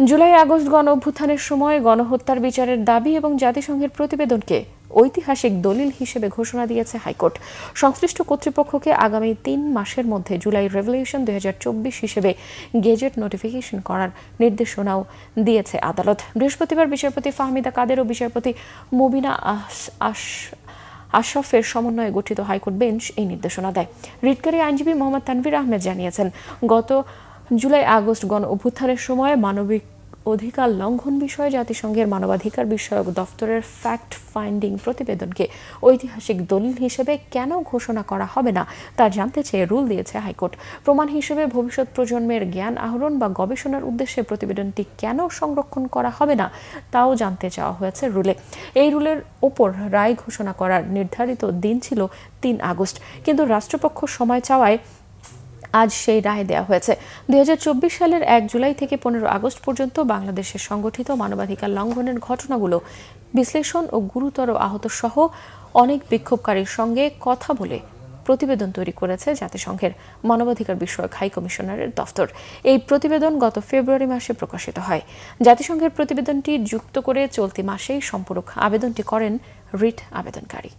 July August গণ অভ্যুত্থানের সময় গণহত্যার বিচারের দাবি এবং জাতিসংঘের প্রতিবেদনকে ঐতিহাসিক দলিল হিসেবে ঘোষণা দিয়েছে হাইকোর্ট। সংশ্লিষ্ট কর্তৃপক্ষকে আগামী ৩ মাসের মধ্যে জুলাই রেভলিউশন ২০২৪ হিসেবে গেজেট নোটিফিকেশন করার নির্দেশনাও দিয়েছে আদালত। বৃহস্পতিবার বিচারপতি ফাহমিদা কাদের ও বিচারপতি মুবিনা আশরাফের সমন্বয়ে গঠিত হাইকোর্ট বেঞ্চ এই নির্দেশনা দেয়। রিটকারী আইনজীবী মোহাম্মদ তানভীর আহমেদ জানিয়েছেন, গত জুলাই আগস্ট গণ অভ্যুত্থানের সময় মানবিক অধিকার লঙ্ঘন বিষয়ে জাতিসংঘের মানবাধিকার বিষয়ক দফতরের ফ্যাক্ট ফাইন্ডিং প্রতিবেদনকে ঐতিহাসিক দলিল হিসেবে কেন ঘোষণা করা হবে না তা জানতে চেয়ে রুল দিয়েছে হাইকোর্ট। প্রমাণ হিসেবে ভবিষ্যৎ প্রজন্মের জ্ঞান আহরণ বা গবেষণার উদ্দেশ্যে প্রতিবেদনটি কেন সংরক্ষণ করা হবে না তাও জানতে চাওয়া হয়েছে রুলে। এই রুলের ওপর রায় ঘোষণা করার নির্ধারিত দিন ছিল ৩ আগস্ট, কিন্তু রাষ্ট্রপক্ষ সময় চাওয়ায় আজ সেই রায় দেওয়া হয়েছে। ২০২৪ সালের ১ জুলাই থেকে ১৫ আগস্ট পর্যন্ত বাংলাদেশে সংগঠিত মানবাধিকার লঙ্ঘনের ঘটনাগুলো বিশ্লেষণ ও গুরুতর আহত সহ অনেক বিক্ষোভকারীর সঙ্গে কথা বলে প্রতিবেদন তৈরি করেছে জাতিসংঘের মানবাধিকার বিষয়ক হাই কমিশনারের দফতর। এই প্রতিবেদন গত ফেব্রুয়ারি মাসে প্রকাশিত হয়। জাতিসংঘের প্রতিবেদনটি যুক্ত করে চলতি মাসেই সম্পূরক আবেদনটি করেন রিট আবেদনকারী।